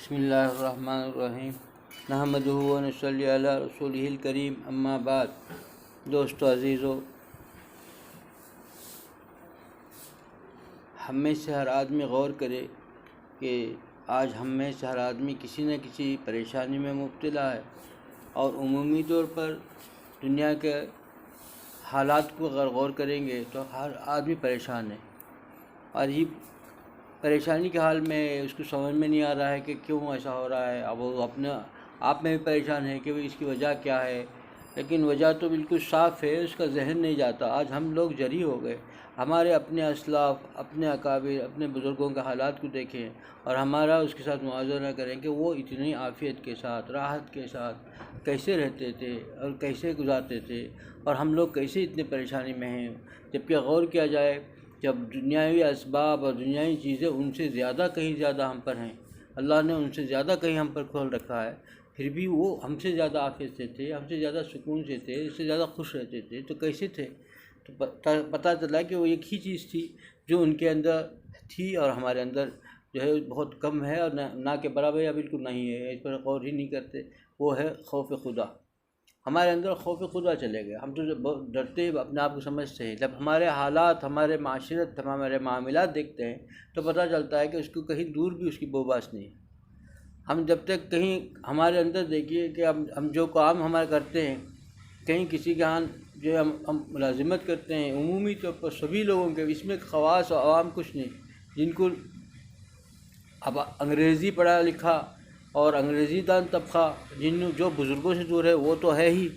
بسم اللہ الرحمن الرحیم نحمدہ و نصلی علی رسولہ الکریم اما بعد۔ دوستو عزیزو، ہم میں سے ہر آدمی غور کرے کہ آج ہم میں سے ہر آدمی کسی نہ کسی پریشانی میں مبتلا ہے، اور عمومی طور پر دنیا کے حالات کو اگر غور کریں گے تو ہر آدمی پریشان ہے، اور یہ پریشانی کے حال میں اس کو سمجھ میں نہیں آ رہا ہے کہ کیوں ایسا ہو رہا ہے۔ اب وہ اپنے آپ میں بھی پریشان ہے کہ اس کی وجہ کیا ہے، لیکن وجہ تو بالکل صاف ہے، اس کا ذہن نہیں جاتا۔ آج ہم لوگ جری ہو گئے، ہمارے اپنے اسلاف، اپنے اکابر، اپنے بزرگوں کے حالات کو دیکھیں اور ہمارا اس کے ساتھ موازنہ کریں کہ وہ اتنی عافیت کے ساتھ، راحت کے ساتھ کیسے رہتے تھے اور کیسے گزارتے تھے، اور ہم لوگ کیسے اتنے پریشانی میں ہیں۔ جبکہ غور کیا جائے، جب دنیاوی اسباب اور دنیاوی چیزیں ان سے زیادہ کہیں زیادہ ہم پر ہیں، اللہ نے ان سے زیادہ کہیں ہم پر کھول رکھا ہے، پھر بھی وہ ہم سے زیادہ عافیت سے تھے، ہم سے زیادہ سکون سے تھے، اس سے زیادہ خوش رہتے تھے۔ تو کیسے تھے؟ تو پتہ چلا کہ وہ ایک ہی چیز تھی جو ان کے اندر تھی اور ہمارے اندر جو ہے بہت کم ہے، اور نہ کے برابر یا بالکل نہیں ہے، اس پر غور ہی نہیں کرتے۔ وہ ہے خوف خدا۔ ہمارے اندر خوف خدا چلے گئے، ہم تو بہت ڈرتے اپنے آپ کو سمجھتے ہیں۔ جب ہمارے حالات، ہمارے معاشرت، ہمارے معاملات دیکھتے ہیں تو پتہ چلتا ہے کہ اس کو کہیں دور بھی اس کی بوباس نہیں ہے۔ ہم جب تک کہیں ہمارے اندر دیکھیے کہ ہم جو کام ہمارے کرتے ہیں، کہیں کسی کے ہاں جو ہے ہم ملازمت کرتے ہیں، عمومی طور پر سبھی لوگوں کے، اس میں خواص و عوام کچھ نہیں، جن کو اب انگریزی پڑھا لکھا اور انگریزی دان طبقہ جو بزرگوں سے دور ہے، وہ تو ہے ہی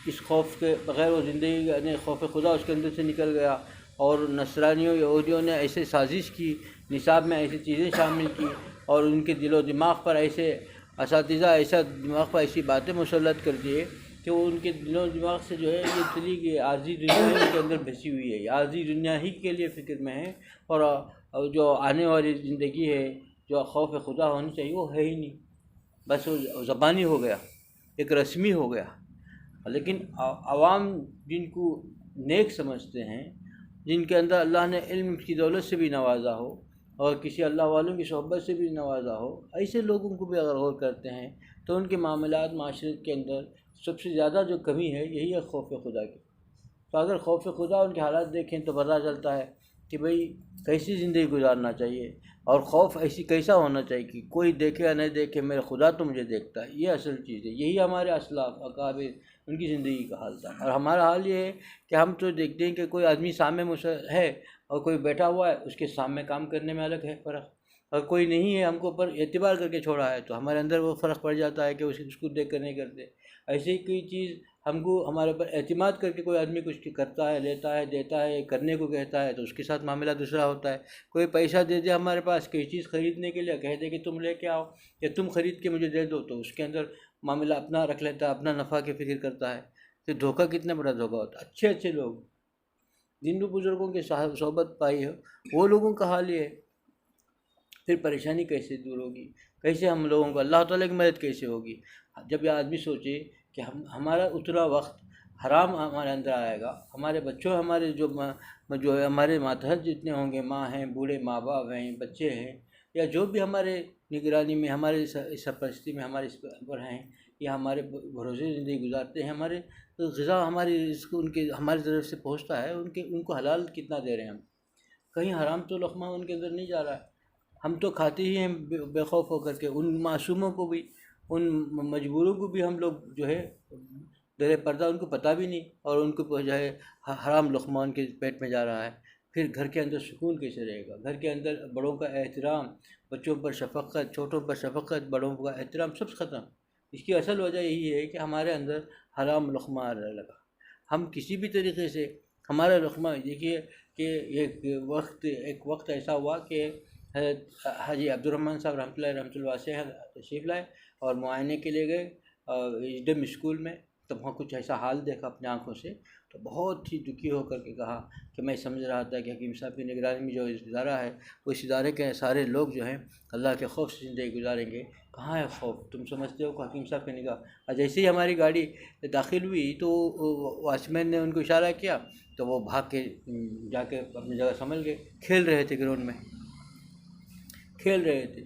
اس خوف کے بغیر، وہ زندگی یعنی خوف خدا اس کے اندر سے نکل گیا۔ اور نصرانیوں، یہودیوں نے ایسے سازش کی، نصاب میں ایسی چیزیں شامل کی، اور ان کے دل و دماغ پر ایسے اساتذہ ایسا دماغ پر ایسی باتیں مسلط کر دیے کہ وہ ان کے دل و دماغ سے جو ہے یہ چلی گئی، عارضی دنیا ہی ان کے اندر بسی ہوئی ہے، عارضی دنیا ہی کے لیے فکر میں ہے، اور جو آنے والی زندگی ہے، جو خوف خدا ہونی چاہیے، وہ ہے ہی نہیں، بس وہ زبانی ہو گیا، ایک رسمی ہو گیا۔ لیکن عوام جن کو نیک سمجھتے ہیں، جن کے اندر اللہ نے علم کی دولت سے بھی نوازا ہو اور کسی اللہ والوں کی صحبت سے بھی نوازا ہو، ایسے لوگوں کو بھی اگر غور کرتے ہیں تو ان کے معاملات معاشرت کے اندر سب سے زیادہ جو کمی ہے یہی ہے خوف خدا کی۔ تو اگر خوف خدا ان کے حالات دیکھیں تو پتہ چلتا ہے کہ بھئی کیسی زندگی گزارنا چاہیے، اور خوف ایسی کیسا ہونا چاہیے کہ کوئی دیکھے یا نہیں دیکھے، میرا خدا تو مجھے دیکھتا ہے۔ یہ اصل چیز ہے، یہی ہمارے اسلاف اکابر ان کی زندگی کا حال تھا، اور ہمارا حال یہ ہے کہ ہم تو دیکھتے ہیں کہ کوئی آدمی سامنے ہے اور کوئی بیٹھا ہوا ہے، اس کے سامنے کام کرنے میں الگ ہے فرق، اور کوئی نہیں ہے، ہم کو پر اعتبار کر کے چھوڑا ہے، تو ہمارے اندر وہ فرق پڑ جاتا ہے کہ اس کو دیکھ کر نہیں کرتے۔ ایسے ہی کوئی چیز ہم کو ہمارے پر اعتماد کر کے کوئی آدمی کچھ کرتا ہے، لیتا ہے، دیتا ہے، کرنے کو کہتا ہے، تو اس کے ساتھ معاملہ دوسرا ہوتا ہے۔ کوئی پیسہ دے دے ہمارے پاس کوئی چیز خریدنے کے لیے، کہہ دے کہ تم لے کے آؤ یا تم خرید کے مجھے دے دو، تو اس کے اندر معاملہ اپنا رکھ لیتا ہے، اپنا نفع کی فکر کرتا ہے۔ تو دھوکہ کتنا بڑا دھوکہ ہوتا ہے۔ اچھے لوگ جن بزرگوں کے صحبت پائی ہے، وہ لوگوں کا حال یہ ہے۔ پھر پریشانی کیسے دور ہوگی؟ کیسے ہم لوگوں کو اللہ تعالیٰ کی مدد کیسے ہوگی؟ جب یہ آدمی سوچے کہ ہمارا اتنا وقت حرام ہمارے اندر آئے گا، ہمارے بچوں، ہمارے جو ہے ہمارے ماتحت جتنے ہوں گے، ماں ہیں، بوڑھے ماں باپ ہیں، بچے ہیں، یا جو بھی ہمارے نگرانی میں، ہمارے سرپرستی میں ہمارے اس پر ہیں، یا ہمارے بھروسے زندگی گزارتے ہیں، ہمارے غذا، ہماری رزق ان کے ہماری طرف سے پہنچتا ہے، ان کو حلال کتنا دے رہے ہیں ہم؟ کہیں حرام تو لقمہ ان کے اندر نہیں جا رہا ہے۔ ہم تو کھاتے ہی ہیں بے خوف ہو کر کے، ان معصوموں کو بھی، ان مجبوروں کو بھی ہم لوگ جو ہے زیر پردہ، ان کو پتہ بھی نہیں، اور ان کو جو ہے حرام لقمہ ان کے پیٹ میں جا رہا ہے۔ پھر گھر کے اندر سکون کیسے رہے گا؟ گھر کے اندر بڑوں کا احترام، بچوں پر شفقت، چھوٹوں پر شفقت، بڑوں کا احترام، سب ختم۔ اس کی اصل وجہ یہی ہے کہ ہمارے اندر حرام لقمہ آنے لگا۔ ہم کسی بھی طریقے سے ہمارا لقمہ، دیکھیے کہ ایک وقت ایسا ہوا کہ حضرت حاجی عبدالرحمن صاحب رحمۃ اللہ واسع تشریف لائے اور معائنے کے لیے گئے ایچ اسکول میں، تو وہاں کچھ ایسا حال دیکھا اپنے آنکھوں سے، تو بہت ہی دکھی ہو کر کے کہا کہ میں سمجھ رہا تھا کہ حکیم صاحب کی نگرانی میں جو ادارہ ہے، وہ اس ادارے کے سارے لوگ جو ہیں اللہ کے خوف سے زندگی گزاریں گے۔ کہاں ہے خوف؟ تم سمجھتے ہو کہ حکیم صاحب کی نگاہ، اور جیسے ہی ہماری گاڑی داخل ہوئی تو واچ مین نے ان کو اشارہ کیا، تو وہ بھاگ کے جا کے اپنی جگہ سنبھل گئے۔ کھیل رہے تھے گراؤنڈ میں، کھیل رہے تھے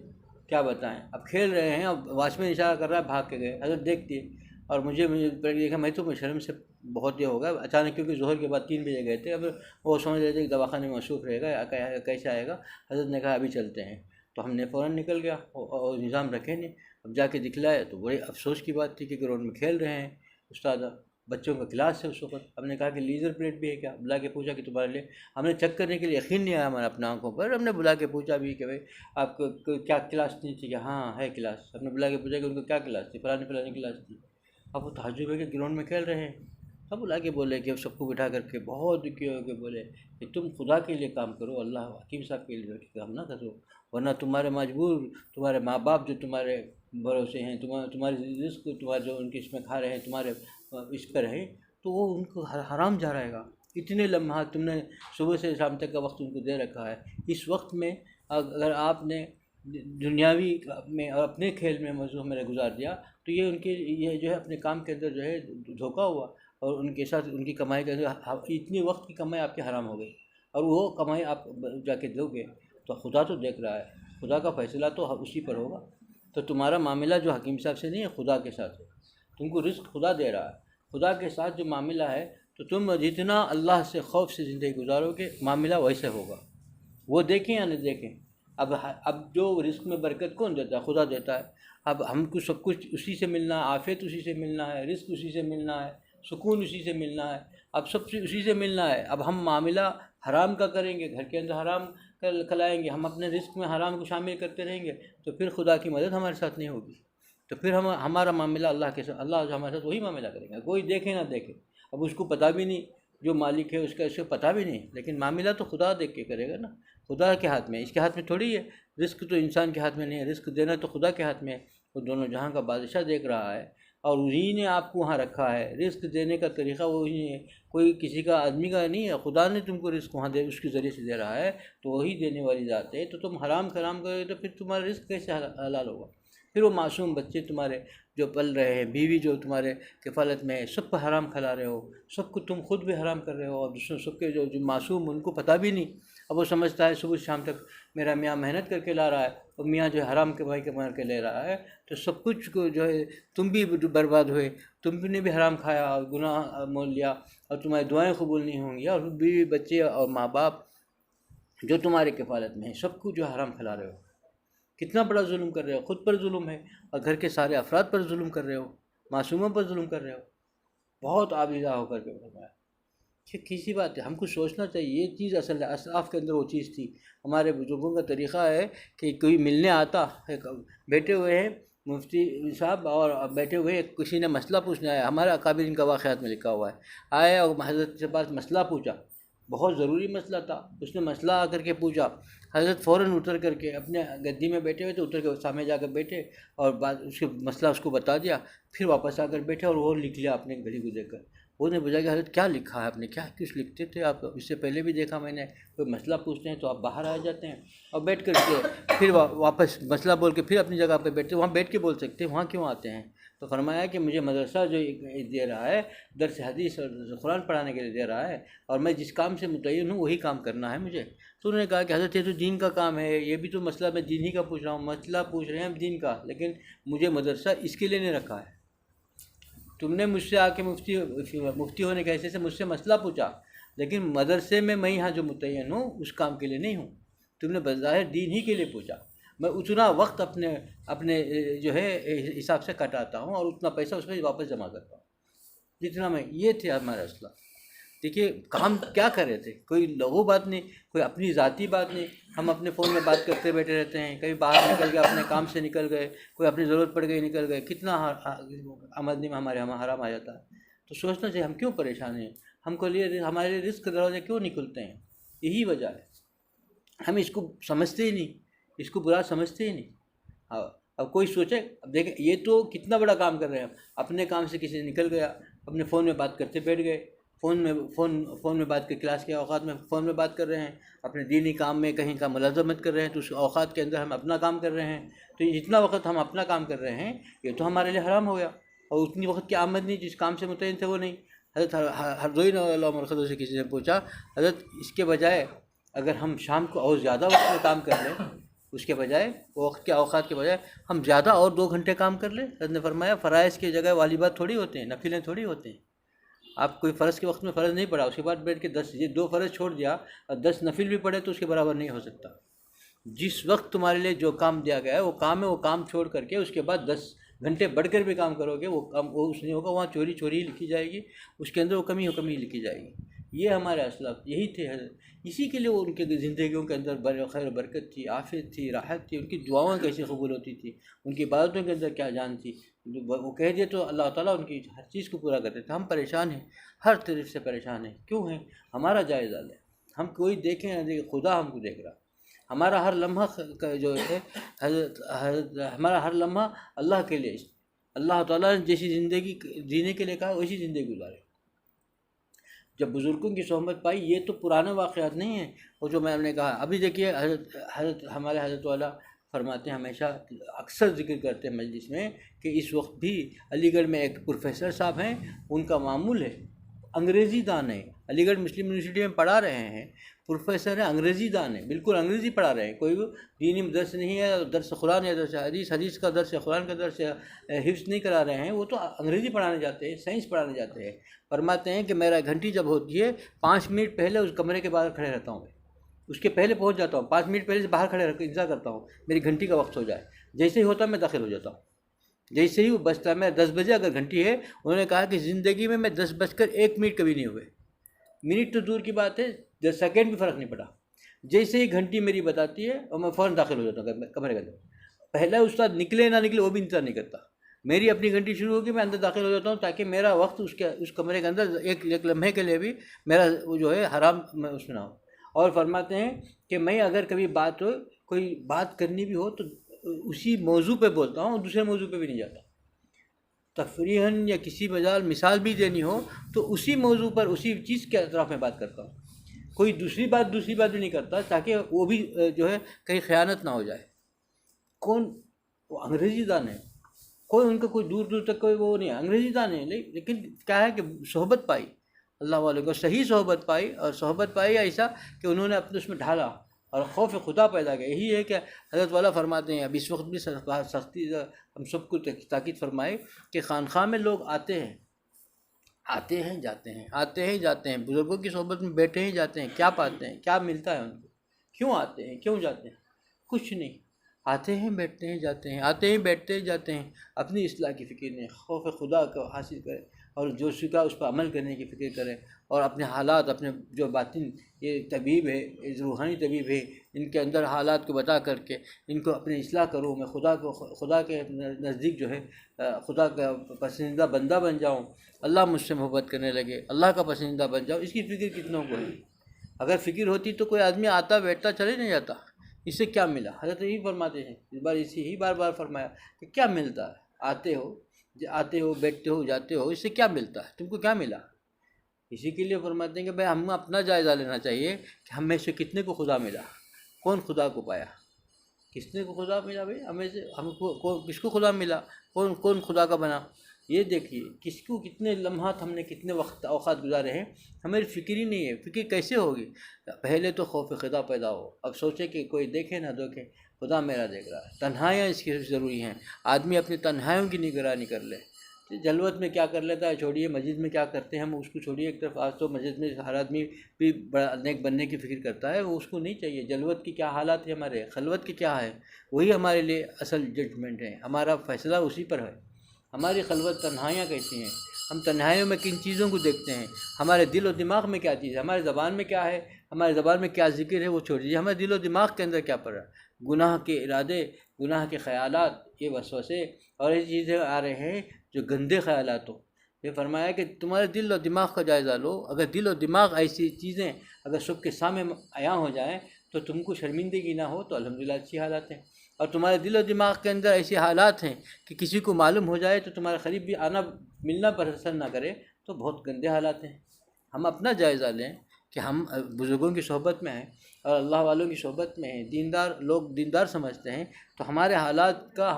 کیا بتائیں. اب کھیل رہے ہیں، اب واچ مین اشارہ کر رہا ہے، بھاگ کے گئے. حضرت دیکھتی ہے اور مجھے دیکھا، میں تو شرم سے بہت یہ ہوگا اچانک، کیونکہ ظہر کے بعد 3 بجے گئے تھے. اب وہ سمجھ رہے تھے کہ دواخانے میں مصروف رہے گا، کیسے آئے گا. حضرت نے کہا ابھی چلتے ہیں، تو ہم نے فوراً نکل گیا اور نظام رکھے نہیں. اب جا کے دکھلائے تو بڑے افسوس کی بات تھی کہ گراؤنڈ میں کھیل رہے ہیں استاد، بچوں کا کلاس ہے اس وقت. ہم نے کہا کہ لیزر پریڈ بھی ہے کیا؟ بلا کے پوچھا کہ تمہارے لیے. ہم نے چیک کرنے کے لیے، یقین نہیں آیا ہمارا اپنا آنکھوں پر. ہم نے بلا کے پوچھا بھی کہ بھائی آپ کو کیا کلاس نہیں تھی؟ کہ ہاں ہے کلاس. ہم نے بلا کے پوچھا کہ ان کو کیا کلاس تھی؟ فلانی کلاس تھی. اب وہ تعجب ہے کہ گراؤنڈ میں کھیل رہے ہیں. اب بلا کے بولے کہ سب کو بٹھا کر کے بہت دکھی ہو کے بولے کہ تم خدا کے لیے کام کرو، اللہ حکیم صاحب کے لیے کام نہ کرو، ورنہ تمہارے مجبور تمہارے ماں باپ جو تمہارے بھروسے ہیں، تمہاری رزق تمہارے جو ان کے اس میں کھا رہے ہیں، تمہارے اس پر ہیں، تو وہ ان کو حرام جا رہے گا. اتنے لمحات تم نے صبح سے شام تک کا وقت ان کو دے رکھا ہے. اس وقت میں اگر آپ نے دنیاوی میں اور اپنے کھیل میں موضوع میرے گزار دیا تو یہ ان کے یہ جو ہے اپنے کام کے اندر جو ہے دھوکہ ہوا، اور ان کے ساتھ ان کی کمائی کے اندر اتنی وقت کی کمائی آپ کی حرام ہو گئی، اور وہ کمائی آپ جا کے دو گے تو خدا تو دیکھ رہا ہے، خدا کا فیصلہ تو اسی پر ہوگا. تو تمہارا معاملہ جو حکیم صاحب سے نہیں ہے، خدا کے ساتھ ہے. تم کو رزق خدا دے رہا ہے. خدا کے ساتھ جو معاملہ ہے تو تم جتنا اللہ سے خوف سے زندگی گزارو گے معاملہ ویسے ہوگا. وہ دیکھیں یا نہیں دیکھیں، اب جو رزق میں برکت کون دیتا ہے؟ خدا دیتا ہے. اب ہم کو سب کچھ اسی سے ملنا ہے، عافیت اسی سے ملنا ہے، رزق اسی سے ملنا ہے، سکون اسی سے ملنا ہے، اب سب سے اسی سے ملنا ہے. اب ہم معاملہ حرام کا کریں گے، گھر کے اندر حرام کھلائیں گے، ہم اپنے رزق میں حرام کو شامل کرتے رہیں گے تو پھر خدا کی مدد ہمارے ساتھ نہیں ہوگی. تو پھر ہمارا معاملہ اللہ کے ساتھ، اللہ جو ہمارے ساتھ وہی معاملہ کرے گا، کوئی دیکھے نہ دیکھے. اب اس کو پتہ بھی نہیں، جو مالک ہے اس کا، اس کو پتہ بھی نہیں، لیکن معاملہ تو خدا دیکھ کے کرے گا نا. خدا کے ہاتھ میں، اس کے ہاتھ میں تھوڑی ہے. رزق تو انسان کے ہاتھ میں نہیں ہے، رزق دینا تو خدا کے ہاتھ میں ہے. وہ دونوں جہاں کا بادشاہ دیکھ رہا ہے، اور انہی نے آپ کو وہاں رکھا ہے. رزق دینے کا طریقہ وہی ہے، کوئی کسی کا آدمی کا نہیں ہے. خدا نے تم کو رزق وہاں دے، اس کے ذریعے سے دے رہا ہے، تو وہی دینے والی ذات ہے. تو تم حرام کرے تو پھر تمہارا رزق کیسے حلال ہوگا؟ پھر وہ معصوم بچے تمہارے جو پل رہے ہیں، بیوی جو تمہارے کفالت میں ہے، سب کو حرام کھلا رہے ہو، سب کو تم خود بھی حرام کر رہے ہو، اور دوسروں سب کے جو معصوم ان کو پتہ بھی نہیں. اب وہ سمجھتا ہے صبح شام تک میرا میاں محنت کر کے لا رہا ہے، اور میاں جو ہے حرام کے بھائی کے مار کے لے رہا ہے، تو سب کچھ کو جو ہے تم بھی برباد ہوئے، تم نے بھی حرام کھایا اور گناہ مول لیا، اور تمہاری دعائیں قبول نہیں ہوں گی، اور بیوی بچے اور ماں باپ جو تمہارے کفالت میں ہیں سب کو جو حرام کھلا رہے ہو. کتنا بڑا ظلم کر رہے ہو. خود پر ظلم ہے، اور گھر کے سارے افراد پر ظلم کر رہے ہو، معصوموں پر ظلم کر رہے ہو. بہت آبیزہ ہو کر کے فرمایا کہ کسی بات ہے، ہم کو سوچنا چاہیے. یہ چیز اصل اسلاف کے اندر وہ چیز تھی. ہمارے بزرگوں کا طریقہ ہے کہ کوئی ملنے آتا، بیٹھے ہوئے ہیں مفتی صاحب اور بیٹھے ہوئے، کسی نے مسئلہ پوچھنے آیا، ہمارے اکابر ان کا واقعات میں لکھا ہوا ہے. آئے اور حضرت کے پاس مسئلہ پوچھا، بہت ضروری مسئلہ تھا. اس نے مسئلہ آ کر کے پوچھا، حضرت فوراً اتر کر کے اپنے گدی میں بیٹھے ہوئے تھے، اتر کے سامنے جا کر بیٹھے اور اس کے مسئلہ اس کو بتا دیا. پھر واپس آ کر بیٹھے اور وہ لکھ لیا اپنے گھڑی کو دیکھ کر. وہ نے پوچھا کہ حضرت کیا لکھا ہے آپ نے؟ کیا کچھ لکھتے تھے آپ؟ اس سے پہلے بھی دیکھا میں نے، کوئی مسئلہ پوچھتے ہیں تو آپ باہر آ جاتے ہیں اور بیٹھ کر کے پھر واپس مسئلہ بول کے پھر اپنی جگہ پہ بیٹھتے. وہاں بیٹھ کے بول سکتے ہیں، وہاں کیوں آتے ہیں؟ تو فرمایا کہ مجھے مدرسہ جو دے رہا ہے، درس حدیث اور قرآن پڑھانے کے لیے دے رہا ہے، اور میں جس کام سے متعین ہوں وہی کام کرنا ہے مجھے. تو انہوں نے کہا کہ حضرت یہ تو دین کا کام ہے، یہ بھی تو مسئلہ میں دین ہی کا پوچھ رہا ہوں، مسئلہ پوچھ رہے ہیں ہم دین کا، لیکن مجھے مدرسہ اس کے لیے نہیں رکھا ہے. تم نے مجھ سے آ کے مفتی ہونے کے حیثیت سے مجھ سے مسئلہ پوچھا، لیکن مدرسے میں یہاں جو متعین ہوں اس کام کے لیے نہیں ہوں. تم نے بظاہر دین ہی کے لیے پوچھا. میں اتنا وقت اپنے جو ہے حساب سے کٹاتا ہوں اور اتنا پیسہ اس میں واپس جمع کرتا ہوں جتنا میں. یہ تھے ہمارا مسئلہ. دیکھیے کام کیا کر رہے تھے، کوئی لغو بات نہیں، کوئی اپنی ذاتی بات نہیں. ہم اپنے فون میں بات کرتے بیٹھے رہتے ہیں، کبھی باہر نکل گئے، اپنے کام سے نکل گئے، کوئی اپنی ضرورت پڑ گئی نکل گئے، کتنا آمدنی میں ہمارے حرام آ جاتا ہے. تو سوچنا چاہیے ہم کیوں پریشان ہیں، ہم کو لیے ہمارے رزق کے دروازے کیوں نہیں کھلتے ہیں. یہی وجہ ہے. ہم اس کو سمجھتے ہی نہیں، اس کو برا سمجھتے ہی نہیں. اب کوئی سوچے، اب دیکھیں یہ تو کتنا بڑا کام کر رہے ہیں. اپنے کام سے کسی سے نکل گیا، اپنے فون میں بات کرتے بیٹھ گئے، فون میں بات کر، کلاس کے اوقات میں فون میں بات کر رہے ہیں، اپنے دینی کام میں کہیں کا ملازمت کر رہے ہیں، تو اس اوقات کے اندر ہم اپنا کام کر رہے ہیں. تو جتنا وقت ہم اپنا کام کر رہے ہیں یہ تو ہمارے لیے حرام ہو گیا، اور اتنی وقت کی آمدنی جس کام سے متعین تھے وہ نہیں. حضرت ہردوئی اللہ مرخدو سے کسی نے پوچھا، حضرت اس کے بجائے اگر ہم شام کو اور زیادہ وقت میں کام کر لیں اس کے بجائے وقت کے اوقات کے بجائے ہم زیادہ اور 2 گھنٹے کام کر لیں۔ حضرت نے فرمایا فرائض کی جگہ واجبات تھوڑی ہوتے ہیں، نفلیں تھوڑی ہوتے ہیں۔ آپ کوئی فرض کے وقت میں فرض نہیں پڑھا، اس کے بعد بیٹھ کے 2 فرض چھوڑ دیا اور 10 نفل بھی پڑھے تو اس کے برابر نہیں ہو سکتا۔ جس وقت تمہارے لیے جو کام دیا گیا ہے وہ کام ہے، وہ کام چھوڑ کر کے اس کے بعد 10 گھنٹے بڑھ کر بھی کام کرو گے، وہ کام وہ اس نہیں ہوگا، وہاں چوری چوری ہی لکھی جائے گی، اس کے اندر وہ کمی ہی لکھی جائے گی۔ یہ ہمارے اسلاف یہی تھے حضرت، اسی کے لیے وہ ان کے زندگیوں کے اندر خیر و برکت تھی، عافیت تھی، راحت تھی، ان کی دعاؤں کیسی قبول ہوتی تھی، ان کی عبادتوں کے اندر کیا جان تھی۔ وہ کہہ دے تو اللہ تعالیٰ ان کی ہر چیز کو پورا کرتے تھے۔ ہم پریشان ہیں، ہر طرف سے پریشان ہیں، کیوں ہیں؟ ہمارا جائزہ لیں، ہم کوئی دیکھیں نہ دیکھیں، خدا ہم کو دیکھ رہا۔ ہمارا ہر لمحہ جو ہے ہمارا ہر لمحہ اللہ کے لیے، اللہ تعالیٰ نے جیسی زندگی جینے کے لیے کہا ویسی زندگی گزارے۔ جب بزرگوں کی صحبت پائی، یہ تو پرانے واقعات نہیں ہیں، وہ جو میں نے کہا ابھی دیکھیے، ہمارے حضرت والا فرماتے ہیں، ہمیشہ اکثر ذکر کرتے ہیں مجلس میں کہ اس وقت بھی علی گڑھ میں ایک پروفیسر صاحب ہیں، ان کا معمول ہے، انگریزی دان ہے، علی گڑھ مسلم یونیورسٹی میں پڑھا رہے ہیں، پروفیسر ہیں، انگریزی دان ہے، بالکل انگریزی پڑھا رہے ہیں، کوئی دینی درس نہیں ہے، درس قرآن یا درس حدیث، حدیث کا درس یا قرآن کا درس یا حفظ نہیں کرا رہے ہیں، وہ تو انگریزی پڑھانے جاتے ہیں، سائنس پڑھانے جاتے ہیں۔ فرماتے ہیں کہ میرا گھنٹی جب ہوتی ہے 5 منٹ پہلے اس کمرے کے باہر کھڑے رہتا ہوں، اس کے پہلے پہنچ جاتا ہوں، 5 منٹ پہلے سے باہر کھڑے رہ کے انتظار کرتا ہوں، میری گھنٹی کا وقت ہو جائے، جیسے ہی ہوتا ہے میں داخل ہو جاتا ہوں، جیسے ہی وہ بجتا ہے۔ میں 10 بجے اگر گھنٹی ہے، انہوں نے کہا کہ زندگی میں 10:01 کبھی نہیں ہوئے، منٹ تو دور کی بات ہے، 10 سیکنڈ بھی فرق نہیں پڑا۔ جیسے ہی گھنٹی میری بتاتی ہے اور میں فوراً داخل ہو جاتا ہوں کمرے کے اندر۔ پہلا استاد نکلے نہ نکلے وہ بھی انتظار نہیں کرتا، میری اپنی گھنٹی شروع ہوگی، میں اندر داخل ہو جاتا ہوں تاکہ میرا وقت اس کمرے کے اندر ایک لمحے کے لیے بھی میرا وہ جو ہے حرام میں اس میں نہ ہو۔ اور فرماتے ہیں کہ میں اگر کبھی کوئی بات کرنی بھی ہو تو اسی موضوع پہ بولتا ہوں، دوسرے موضوع پہ بھی نہیں جاتا۔ تفریحاً یا کسی مجال مثال بھی دینی ہو تو اسی موضوع پر اسی چیز کے اطراف میں بات کرتا ہوں، کوئی دوسری بات بھی نہیں کرتا تاکہ وہ بھی جو ہے کہیں خیانت نہ ہو جائے۔ کون؟ وہ انگریزی دان ہے، کوئی ان کا کوئی دور تک کوئی وہ نہیں ہے، انگریزی دان ہے، لیکن کیا ہے کہ صحبت پائی، اللہ والوں کو صحیح صحبت پائی، اور صحبت پائی ایسا کہ انہوں نے اپنے اس میں ڈھالا اور خوف خدا پیدا کیا۔ یہی ہے کہ حضرت والا فرماتے ہیں، اب اس وقت بھی سختی ہم سب کو تاکید فرمائے کہ خانقاہ میں لوگ آتے ہیں جاتے ہیں، آتے ہیں جاتے ہیں، بزرگوں کی صحبت میں بیٹھے ہیں جاتے ہیں، کیا پاتے ہیں، کیا ملتا ہے ان کو؟ کیوں آتے ہیں، کیوں جاتے ہیں؟ کچھ نہیں، آتے ہیں بیٹھتے ہیں جاتے ہیں، آتے ہیں بیٹھتے جاتے ہیں، اپنی اصلاح کی فکر نہیں، خوف خدا کو حاصل کریں اور جو سیکھا اس پر عمل کرنے کی فکر کریں، اور اپنے حالات، اپنے جو باطن یہ طبیب ہے، یہ روحانی طبیب ہے، ان کے اندر حالات کو بتا کر کے ان کو اپنی اصلاح کروں، میں خدا کے نزدیک جو ہے خدا کا پسندیدہ بندہ بن جاؤں، اللہ مجھ سے محبت کرنے لگے، اللہ کا پسندیدہ بن جاؤں۔ اس کی فکر کتنوں کو ہے؟ اگر فکر ہوتی تو کوئی آدمی آتا بیٹھتا چلے نہیں جاتا۔ اس سے کیا ملا؟ حضرت یہی فرماتے ہیں، اس بار بار بار فرمایا کہ کیا ملتا ہے؟ آتے ہو بیٹھتے ہو جاتے ہو، اس سے کیا ملتا ہے؟ تم کو کیا ملا؟ اسی کے لیے فرماتے ہیں کہ بھائی ہم اپنا جائزہ لینا چاہیے کہ ہم میں سے کتنے کو خدا ملا، کون خدا کو پایا، کتنے کو خدا ملا؟ بھائی ہمیں سے کس کو خدا ملا، کون خدا کا بنا؟ یہ دیکھیے کس کو کتنے لمحات ہم نے کتنے وقت اوقات گزارے ہیں، ہماری فکر ہی نہیں ہے۔ فکر کیسے ہوگی؟ پہلے تو خوف خدا پیدا ہو، اب سوچے کہ کوئی دیکھے نہ دیکھے، خدا میرا دیکھ رہا ہے۔ تنہائیاں اس کی ضروری ہیں، آدمی اپنی تنہائیوں کی نگرانی کر لے۔ جلوت میں کیا کر لیتا ہے چھوڑیے، مسجد میں کیا کرتے ہیں ہم اس کو چھوڑیے ایک طرف۔ آج تو مسجد میں ہر آدمی بھی بڑا نیک بننے کی فکر کرتا ہے، وہ اس کو نہیں چاہیے۔ جلوت کی کیا حالات ہیں ہمارے، خلوت کی کیا ہے، وہی ہمارے لیے اصل ججمنٹ ہے، ہمارا فیصلہ اسی پر ہے۔ ہماری خلوت تنہائیاں کیسی ہیں، ہم تنہائیوں میں کن چیزوں کو دیکھتے ہیں، ہمارے دل و دماغ میں کیا چیز ہے، ہمارے زبان میں کیا ہے، ہمارے زبان میں کیا ذکر ہے وہ چھوڑ دیجیے، ہمارے دل و دماغ کے اندر کیا پڑ رہا ہے۔ گناہ کے ارادے، گناہ کے خیالات، یہ وسوسے اور یہ چیزیں آ رہے ہیں جو گندے خیالات ہو۔ یہ فرمایا کہ تمہارے دل و دماغ کا جائزہ لو، اگر دل و دماغ ایسی چیزیں اگر سب کے سامنے عیاں ہو جائیں تو تم کو شرمندگی نہ ہو تو الحمدللہ اچھی حالات ہیں، اور تمہارے دل و دماغ کے اندر ایسے حالات ہیں کہ کسی کو معلوم ہو جائے تو تمہارے قریب بھی ملنا پسند نہ کرے تو بہت گندے حالات ہیں۔ ہم اپنا جائزہ لیں کہ ہم بزرگوں کی صحبت میں ہیں اور اللہ والوں کی صحبت میں ہیں، لوگ دیندار سمجھتے ہیں، تو ہمارے حالات کا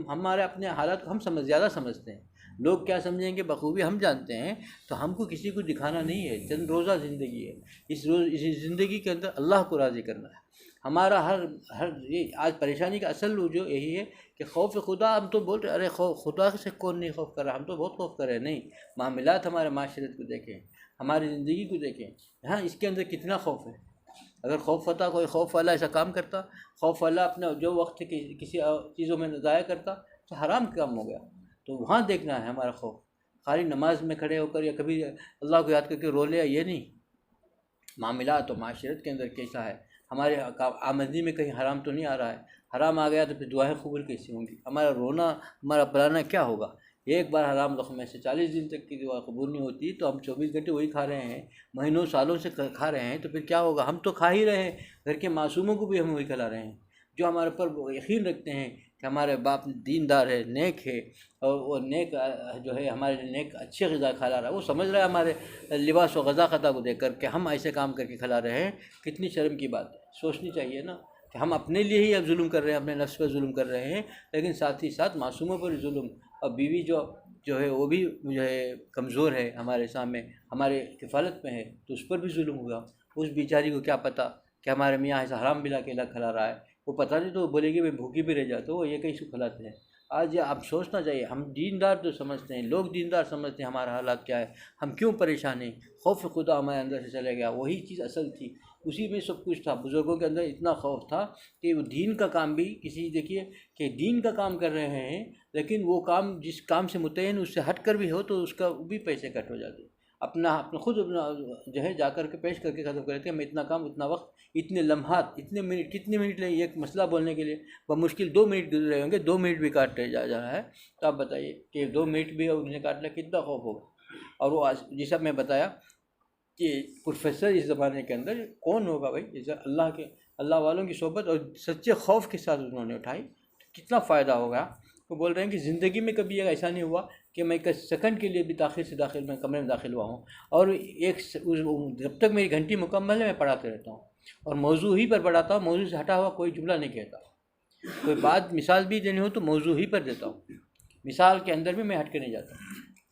ہمارے اپنے حالات کو ہم زیادہ سمجھتے ہیں، لوگ کیا سمجھیں گے بخوبی ہم جانتے ہیں، تو ہم کو کسی کو دکھانا نہیں ہے، چند روزہ زندگی ہے، اس زندگی کے اندر اللہ کو راضی کرنا ہے ہمارا ہر یہ آج پریشانی کا اصل جو یہی ہے کہ خوف خدا. ہم تو بول رہے ارے خدا سے کون نہیں خوف کر رہا، ہم تو بہت خوف کر رہے ہیں. نہیں، معاملات ہمارے معاشرت کو دیکھیں، ہماری زندگی کو دیکھیں، ہاں اس کے اندر کتنا خوف ہے. اگر خوف ہوتا، کوئی خوف والا ایسا کام کرتا، خوف والا اپنا جو وقت کسی چیزوں میں ضائع کرتا تو حرام کام ہو گیا. تو وہاں دیکھنا ہے ہمارا خوف. خالی نماز میں کھڑے ہو کر یا کبھی اللہ کو یاد کر کے رو لیا، یہ نہیں. معاملات و معاشرت کے اندر کیسا ہے، ہمارے آمدنی میں کہیں حرام تو نہیں آ رہا ہے. حرام آ گیا تو پھر دعائیں قبول کیسی ہوں گی، ہمارا رونا، ہمارا پلانا کیا ہوگا. ایک بار حرام لقمے سے 40 دن تک کی دعا قبول نہیں ہوتی، تو ہم 24 گھنٹے وہی کھا رہے ہیں، مہینوں سالوں سے کھا رہے ہیں، تو پھر کیا ہوگا. ہم تو کھا ہی رہے ہیں، گھر کے معصوموں کو بھی ہم وہی کھلا رہے ہیں جو ہمارے پر یقین رکھتے ہیں کہ ہمارے باپ دیندار ہے، نیک ہے، اور وہ نیک جو ہے ہمارے نیک اچھے غذا کھلا رہا ہے. وہ سمجھ رہا ہے ہمارے لباس و غذا خطا کو دیکھ کر کہ ہم ایسے کام کر کے کھلا رہے ہیں. کتنی شرم کی بات ہے. سوچنی چاہیے نا کہ ہم اپنے لیے ہی اب ظلم کر رہے ہیں، اپنے نفس پر ظلم کر رہے ہیں، لیکن ساتھ ہی ساتھ معصوموں پر ظلم. اور بیوی جو ہے وہ بھی جو ہے کمزور ہے، ہمارے سامنے ہمارے کفالت میں ہے، تو اس پر بھی ظلم ہوا. اس بیچاری کو کیا پتہ کہ ہمارے میاں ایسا حرام ملا کے کھلا رہا ہے. وہ پتہ نہیں تو بولے گی میں بھوکی بھی رہ جاتا ہوں، وہ یہ کیسے کھلاتے ہیں. آج اب سوچنا چاہیے. ہم دیندار تو سمجھتے ہیں، لوگ دیندار سمجھتے ہیں ہمارا حالات کیا ہے، ہم کیوں پریشان ہیں. خوف خدا ہمارے اندر سے چلے گیا. وہی چیز اصل تھی، اسی میں سب کچھ تھا. بزرگوں کے اندر اتنا خوف تھا کہ وہ دین کا کام بھی دیکھیے کہ دین کا کام کر رہے ہیں، لیکن وہ کام جس کام سے متعین اس سے ہٹ کر بھی ہو تو اس کا بھی پیسے کٹ ہو جاتے. اپنا خود جو ہے جا کر کے پیش کر کے ختم کرتے ہیں. میں اتنا کام، اتنا وقت، اتنے لمحات، اتنے منٹ، کتنے منٹ لیں ایک مسئلہ بولنے کے لیے. بمشکل 2 منٹ گزر رہے ہوں گے، 2 منٹ بھی کاٹتے جا رہا ہے. تو آپ بتائیے کہ 2 منٹ بھی انہوں نے کاٹ لیا، کتنا خوف ہوگا. اور وہ جیسا میں بتایا کہ پروفیسر اس زمانے کے اندر کون ہوگا بھائی، جیسے اللہ والوں کی صحبت اور سچے خوف کے ساتھ انہوں نے اٹھائی، کتنا فائدہ ہوگا. وہ بول رہے ہیں کہ زندگی میں کبھی ایسا نہیں ہوا کہ میں ایک سیکنڈ کے لیے بھی میں کمرے میں داخل ہوا ہوں، اور جب تک میری گھنٹی مکمل ہے میں پڑھاتے رہتا ہوں، اور موضوع ہی پر پڑھاتا ہوں. موضوع سے ہٹا ہوا کوئی جملہ نہیں کہتا. کوئی بات مثال بھی دینی ہو تو موضوع ہی پر دیتا ہوں، مثال کے اندر بھی میں ہٹ کے نہیں جاتا.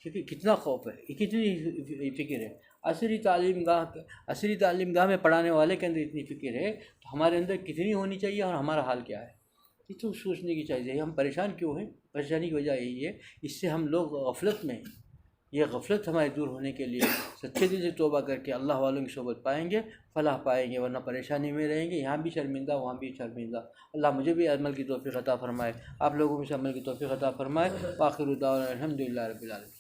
کیونکہ کتنا خوف ہے، کتنی فکر ہے. عصری تعلیم گاہ میں پڑھانے والے کے اندر اتنی فکر ہے تو ہمارے اندر کتنی ہونی چاہیے، اور ہمارا حال کیا ہے. یہ تو سوچنے کی چاہیے. ہم پریشان کیوں ہیں؟ پریشانی کی وجہ یہی ہے، اس سے ہم لوگ غفلت میں ہیں. یہ غفلت ہمارے دور ہونے کے لیے سچے دل سے توبہ کر کے اللہ والوں کی صحبت پائیں گے، فلاح پائیں گے، ورنہ پریشانی میں رہیں گے، یہاں بھی شرمندہ، وہاں بھی شرمندہ. اللہ مجھے بھی عمل کی توفیق عطا فرمائے، آپ لوگوں کو بھی عمل کی توفیق عطا فرمائے. وآخر دعوانا الحمدللہ رب العالمین.